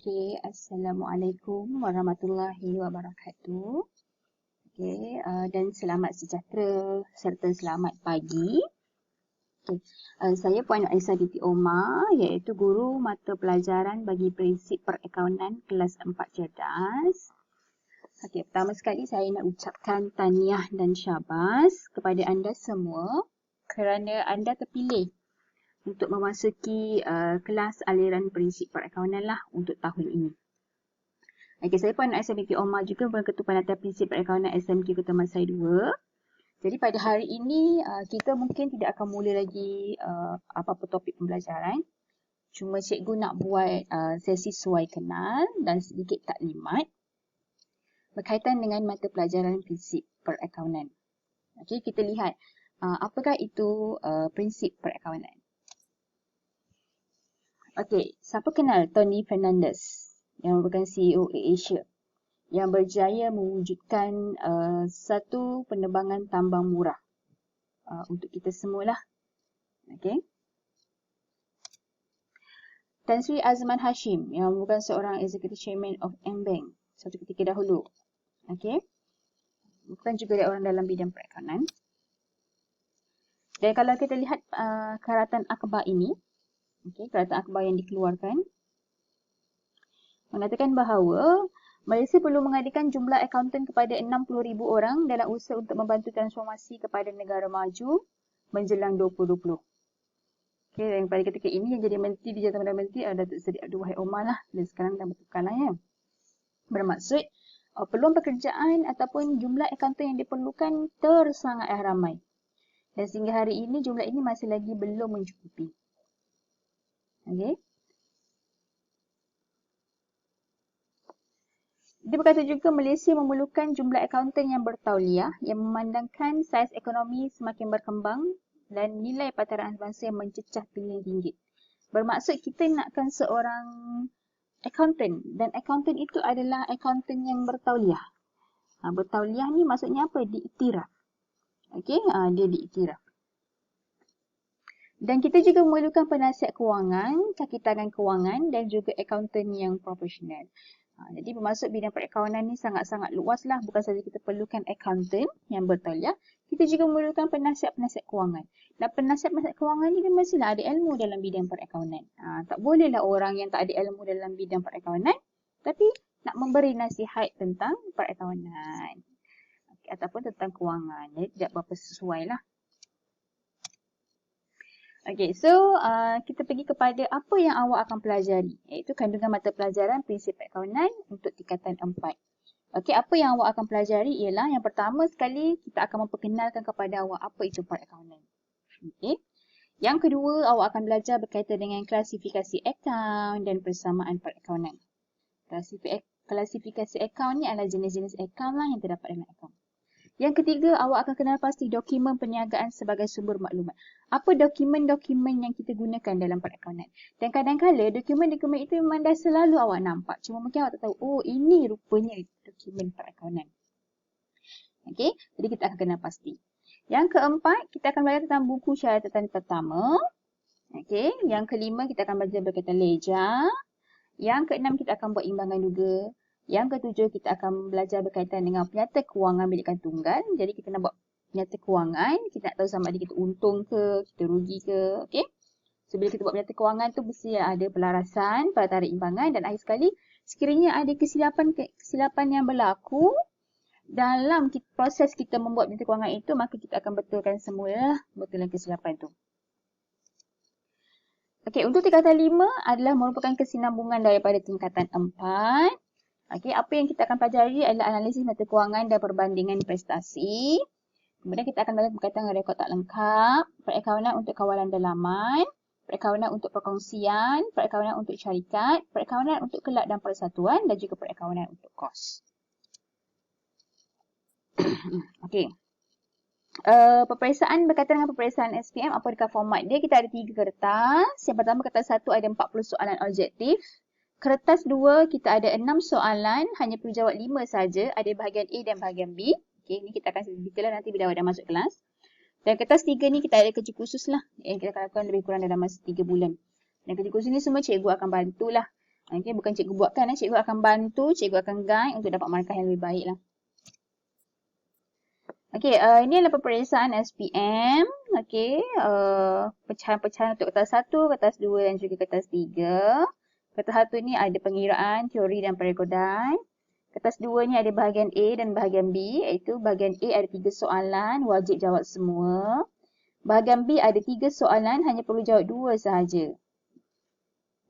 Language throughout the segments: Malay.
Assalamualaikum warahmatullahi wabarakatuh. Dan selamat sejahtera serta selamat pagi. Saya Puan Aisyah binti Omar, iaitu guru mata pelajaran bagi prinsip perakaunan kelas 4 cerdas. Pertama sekali saya nak ucapkan tahniah dan syabas kepada anda semua kerana anda terpilih untuk memasuki kelas aliran prinsip perakaunan lah untuk tahun ini. Saya Puan Aisyah binti Omar juga merupakan Ketua Panitia Prinsip Perakaunan SMK Kota Masai 2. Jadi pada hari ini kita mungkin tidak akan mula lagi apa-apa topik pembelajaran. Cuma cikgu nak buat sesi suai kenal dan sedikit taklimat berkaitan dengan mata pelajaran prinsip perakaunan. Kita lihat apakah itu prinsip perakaunan. Siapa kenal Tony Fernandes yang merupakan CEO AirAsia yang berjaya mewujudkan satu penerbangan tambang murah untuk kita semualah. Tan Sri Azman Hashim yang merupakan seorang Executive Chairman of M-Bank satu ketika dahulu. Bukan juga dia orang dalam bidang perakaunan. Dan kalau kita lihat karatan akhbar ini, karatan akhbar yang dikeluarkan mengatakan bahawa Malaysia perlu mengadakan jumlah akaunten kepada 60,000 orang dalam usaha untuk membantu transformasi kepada negara maju menjelang 2020. Dan pada ketika ini yang jadi menteri di Jabatan Perdana Menteri adalah Datuk Seri Abdul Wahid Omar lah, dan sekarang dah bertukar lah ya. Bermaksud peluang pekerjaan ataupun jumlah akaunten yang diperlukan sangat ramai. Dan sehingga hari ini jumlah ini masih lagi belum mencukupi. Dia berkata juga Malaysia memerlukan jumlah akaunten yang bertauliah yang memandangkan saiz ekonomi semakin berkembang dan nilai pasaran bangsa yang mencecah trilion ringgit. Bermaksud kita nakkan seorang akaunten dan akaunten itu adalah akaunten yang bertauliah. Bertauliah ni maksudnya apa? Diiktiraf. Dia diiktiraf. Dan kita juga memerlukan penasihat kewangan, kaki tangan kewangan dan juga akaunten yang profesional. Jadi bermaksud bidang perakaunan ni sangat-sangat luas lah. Bukan sahaja kita perlukan akaunten yang bertauliah, kita juga memerlukan penasihat-penasihat kewangan. Dan penasihat-penasihat kewangan ni dia mestilah ada ilmu dalam bidang perakaunan. Tak bolehlah orang yang tak ada ilmu dalam bidang perakaunan tapi nak memberi nasihat tentang perakaunan ataupun tentang kewangan. Jadi tidak berapa sesuai lah. Kita pergi kepada apa yang awak akan pelajari, iaitu kandungan mata pelajaran prinsip perakaunan untuk tingkatan 4. Apa yang awak akan pelajari ialah yang pertama sekali kita akan memperkenalkan kepada awak apa itu perakaunan. Yang kedua, awak akan belajar berkaitan dengan klasifikasi akaun dan persamaan perakaunan. Klasifikasi akaun ni adalah jenis-jenis akaun lah yang terdapat dalam akaun. Yang ketiga, awak akan kenal pasti dokumen perniagaan sebagai sumber maklumat. Apa dokumen-dokumen yang kita gunakan dalam perakaunan. Dan kadang-kadang dokumen-dokumen itu memang dah selalu awak nampak. Cuma mungkin awak tak tahu, oh ini rupanya dokumen perakaunan. Jadi kita akan kenal pasti. Yang keempat, kita akan belajar tentang buku syaratan pertama. Yang kelima, kita akan belajar berkaitan ledger. Yang keenam, kita akan buat imbangan juga. Yang ketujuh, kita akan belajar berkaitan dengan penyata kewangan bilikan tunggal. Jadi kita nak buat penyata kewangan, kita nak tahu sama ada kita untung ke, kita rugi ke. So bila kita buat penyata kewangan tu mesti ada pelarasan pada tarikh imbangan, dan akhir sekali sekiranya ada kesilapan yang berlaku dalam proses kita membuat penyata kewangan itu, maka kita akan betulkan semula betulkan kesilapan tu. Untuk tingkatan 5 adalah merupakan kesinambungan daripada tingkatan 4. Apa yang kita akan pelajari adalah analisis mata kewangan dan perbandingan prestasi. Kemudian kita akan belajar berkaitan dengan rekod tak lengkap, perakaunan untuk kawalan dalaman, perakaunan untuk perkongsian, perakaunan untuk syarikat, perakaunan untuk kelab dan persatuan dan juga perakaunan untuk kos. Peperiksaan berkaitan dengan peperiksaan SPM, apa dekat format dia? Kita ada 3 kertas. Yang pertama, kertas 1 ada 40 soalan objektif. Kertas 2, kita ada 6 soalan, hanya perlu jawab 5 saja. Ada bahagian A dan bahagian B. Ini kita akan detail nanti bila awak dah masuk kelas. Dan kertas 3 ni kita ada kerja khusus lah. Yang kita akan lakukan lebih kurang dalam masa 3 bulan. Dan kerja khusus ni semua cikgu akan bantulah Okey, bukan cikgu buatkan, cikgu akan bantu, cikgu akan guide untuk dapat markah yang lebih baik lah. Okey, ini adalah peperiksaan SPM. Okey, pecahan-pecahan untuk kertas 1, kertas 2 dan juga kertas 3. Kertas 1 ni ada pengiraan, teori dan perekodan. Kertas 2 ni ada bahagian A dan bahagian B, iaitu bahagian A ada 3 soalan, wajib jawab semua. Bahagian B ada 3 soalan, hanya perlu jawab 2 sahaja.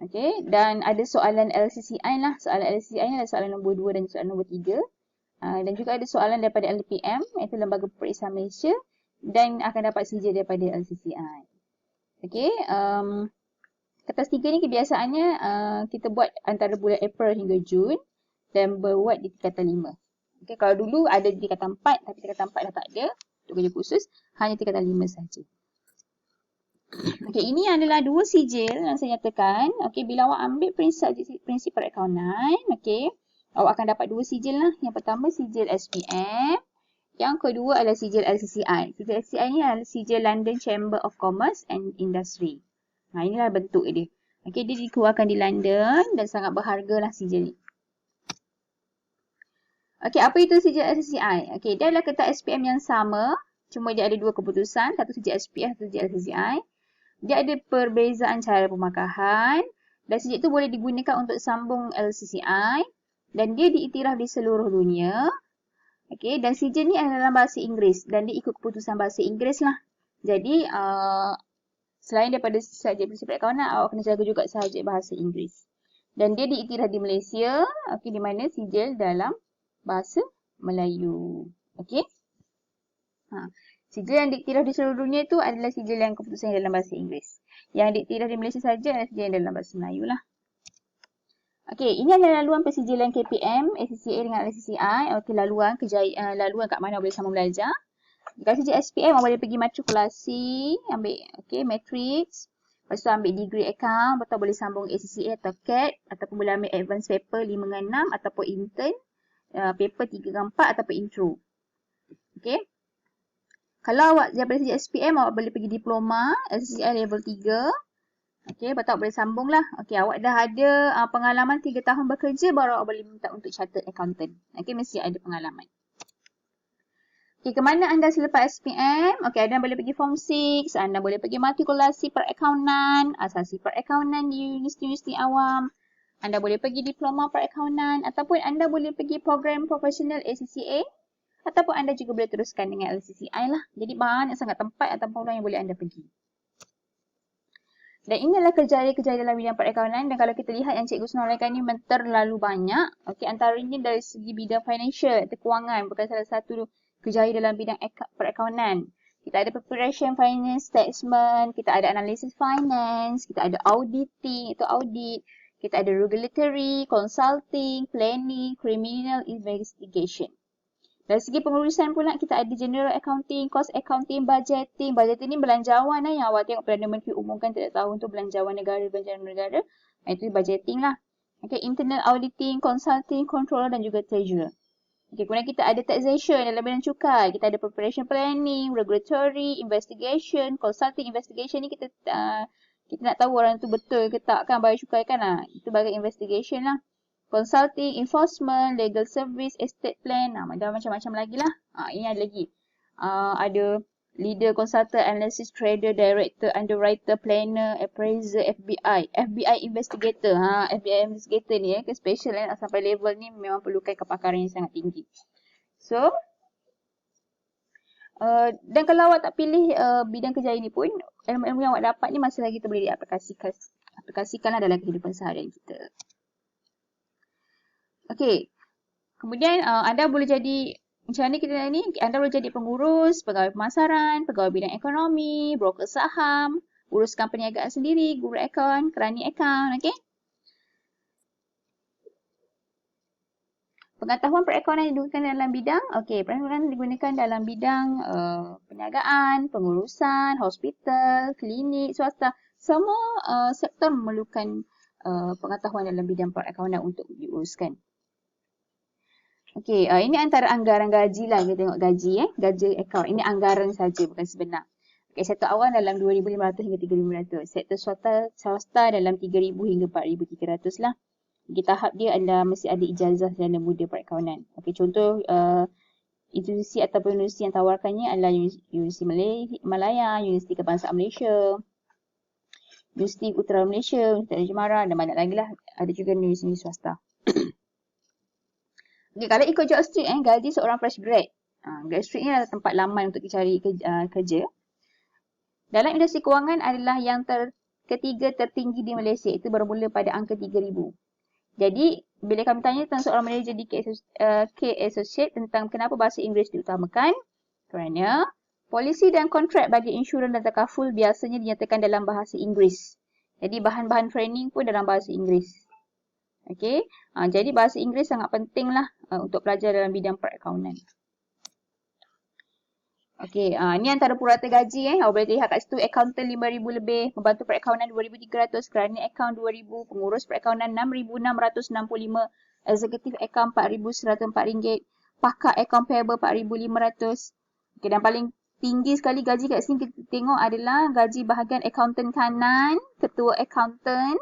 Okey, dan ada soalan LCCI lah. Soalan LCCI ni adalah soalan nombor 2 dan soalan nombor 3. Dan juga ada soalan daripada LPM, iaitu Lembaga Peperiksaan Malaysia, dan akan dapat sijil daripada LCCI. Okey, kertas 3 ni kebiasaannya kita buat antara bulan April hingga Jun dan berbuat di tingkatan 5. Okey, kalau dulu ada di tingkatan 4 tapi tingkatan 4 dah tak ada untuk kerja khusus, hanya tingkatan 5 sahaja. Okey, ini adalah 2 sijil yang saya nyatakan. Okey, bila awak ambil prinsip perakaunan, okey, awak akan dapat 2 sijil lah. Yang pertama sijil SPM, yang kedua adalah sijil LCCI. Sijil LCCI ni adalah sijil London Chamber of Commerce and Industry. Inilah bentuk dia. Okey, dia dikeluarkan di London dan sangat berharga lah sijil ni. Okey, apa itu sijil LCCI? Okey, dia adalah kertas SPM yang sama, cuma dia ada 2 keputusan, satu sijil SPM, satu sijil LCCI. Dia ada perbezaan cara pemakahan dan sijil itu boleh digunakan untuk sambung LCCI dan dia diiktiraf di seluruh dunia. Okey, dan sijil ni adalah dalam bahasa Inggeris dan dia ikut keputusan bahasa Inggeris lah. Jadi, selain daripada subjek prinsip perakaunan, awak kena jaga juga subjek bahasa Inggeris. Dan dia diiktiraf di Malaysia, okey, di mana sijil dalam bahasa Melayu. Okey. Sijil yang diiktiraf di seluruh dunia itu adalah sijil yang keputusan dalam bahasa Inggeris. Yang diiktiraf di Malaysia saja adalah sijil yang dalam bahasa Melayu lah. Okey, ini adalah laluan persijilan KPM, ACCA dengan LCCI. Okey, laluan kat mana boleh sama belajar. Kalau sijil SPM, awak boleh pergi matrikulasi, ambil matrix. Lepas tu ambil degree account, lepas tu boleh sambung ACCA atau CAT, ataupun boleh ambil advance paper 5 dengan 6, ataupun intern, paper 3 dengan 4, ataupun intro. Okey. Kalau awak daripada sijil SPM, awak boleh pergi diploma, LCCI level 3. Okey, lepas tu awak boleh sambung lah. Okey, awak dah ada pengalaman 3 tahun bekerja, baru awak boleh minta untuk chartered accountant. Okey, mesti ada pengalaman. Okey, ke mana anda selepas SPM? Okey, anda boleh pergi form 6, anda boleh pergi matrikulasi perakaunan, asasi perakaunan di universiti awam. Anda boleh pergi diploma perakaunan ataupun anda boleh pergi program profesional ACCA. Ataupun anda juga boleh teruskan dengan LCCI lah. Jadi banyak sangat tempat atau peluang yang boleh anda pergi. Dan ini adalah kerjaya-kerjaya dalam bidang perakaunan. Dan kalau kita lihat yang Cikgu senaraikan ni terlalu banyak. Okey, antaranya dari segi bidang financial atau kewangan. Bukan salah satu kerjaya dalam bidang perakaunan. Kita ada preparation finance statement. Kita ada analysis finance. Kita ada auditing, itu audit. Kita ada regulatory, consulting, planning, criminal investigation. Dari segi pengurusan pula kita ada general accounting, cost accounting, budgeting. Budgeting ni belanjawan yang awak tengok Perdana Menteri umumkan tiap tahun tu belanjawan negara, belanjawan negara. Itu budgeting lah. Okay, internal auditing, consulting, controller dan juga treasurer. Okay, kemudian kita ada taxation dalam bidang cukai. Kita ada preparation planning, regulatory, investigation, consulting, investigation ni kita nak tahu orang tu betul ke tak kan bayar cukai kan lah. Itu bagian investigation lah. Consulting, enforcement, legal service, estate plan, dan macam-macam lagi lah. Ini ada lagi. Ada leader, consultant, analysis, trader, director, underwriter, planner, appraiser, FBI. FBI investigator. FBI investigator ni ke special sampai level ni memang perlukan kepakaran yang sangat tinggi. So, dan kalau awak tak pilih bidang kerjaya ni pun, ilmu-ilmu yang awak dapat ni masih lagi kita boleh diaplikasikanlah dalam kehidupan seharian kita. Okey. Kemudian anda boleh jadi macam mana kita ni? Anda boleh jadi pengurus, pegawai pemasaran, pegawai bidang ekonomi, broker saham, uruskan perniagaan sendiri, guru akaun, kerani akaun, okey? Pengetahuan perakaunan digunakan dalam bidang, perakaunan digunakan dalam bidang perniagaan, pengurusan, hospital, klinik, swasta. Semua sektor memerlukan pengetahuan dalam bidang perakaunan untuk diuruskan. Okey, ini antara anggaran gaji lah. Kita tengok gaji gaji akaun. Ini anggaran saja, bukan sebenar. Okey, sektor awam dalam 2,500 hingga 3,500. Sektor swasta dalam 3,000 hingga 4,300 lah. Okay, tahap dia adalah mesti ada ijazah sarjana muda perakaunan. Okay, contoh institusi ataupun universiti yang tawarkannya adalah Universiti Malaya, Universiti Kebangsaan Malaysia, Universiti Utara Malaysia, Universiti Raja Mara dan banyak lagi lah. Ada juga universiti swasta. Okay, kalau ikut job street, gaji seorang fresh grad. Grad street ni adalah tempat laman untuk dicari kerja. Dalam industri kewangan adalah yang ketiga tertinggi di Malaysia. Itu bermula pada angka 3,000. Jadi, bila kami tanya tentang seorang manager di K Associate tentang kenapa bahasa Inggeris diutamakan, kerana polisi dan kontrak bagi insurans dan takaful biasanya dinyatakan dalam bahasa Inggeris. Jadi, bahan-bahan training pun dalam bahasa Inggeris. Okey, jadi bahasa Inggeris sangat pentinglah untuk pelajar dalam bidang perakaunan. Okey, ni antara purata gaji Awak boleh lihat kat situ, accountant 5,000 lebih, pembantu perakaunan 2,300, kerana akaun 2,000, pengurus perakaunan 6,665, eksekutif akaun 4,104 ringgit, pakar akaun payable 4,500. Okey, dan paling tinggi sekali gaji kat sini kita tengok adalah gaji bahagian accountant kanan, ketua accountant,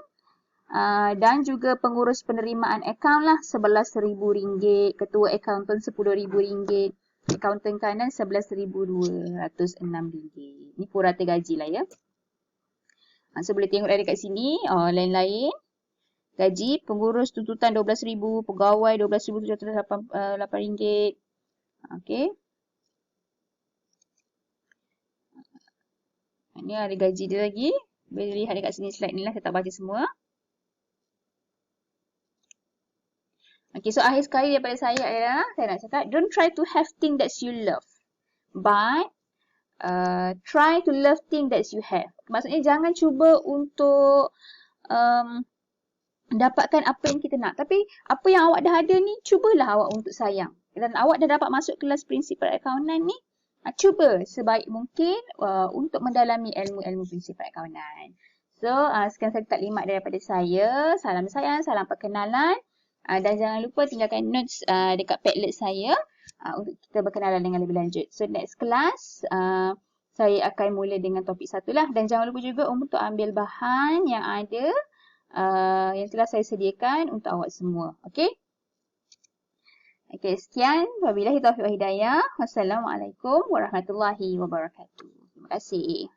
dan juga pengurus penerimaan akaun lah RM11,000, ketua accountant RM10,000. Accountant kanan RM11,206. Ni purata gaji lah ya. So boleh tengok dari kat sini. Lain-lain. Gaji pengurus tuntutan RM12,000. Pegawai RM12,708. Okey. Ni ada gaji dia lagi. Boleh lihat dekat sini slide ni lah. Saya tak baca semua. Okay, so akhir sekali daripada saya adalah, saya nak cakap, don't try to have things that you love. But, try to love things that you have. Maksudnya, jangan cuba untuk dapatkan apa yang kita nak. Tapi, apa yang awak dah ada ni, cubalah awak untuk sayang. Dan awak dah dapat masuk kelas prinsip perakaunan ni, cuba sebaik mungkin untuk mendalami ilmu-ilmu prinsip perakaunan. So, sekian taklimat daripada saya. Salam sayang, salam perkenalan. Dan jangan lupa tinggalkan notes dekat Padlet saya untuk kita berkenalan dengan lebih lanjut. So next class, saya akan mula dengan topik 1 lah. Dan jangan lupa juga untuk ambil bahan yang ada, yang telah saya sediakan untuk awak semua. Okay? Okay, sekian. Wabillahi taufiq wa hidayah. Wassalamualaikum warahmatullahi wabarakatuh. Terima kasih.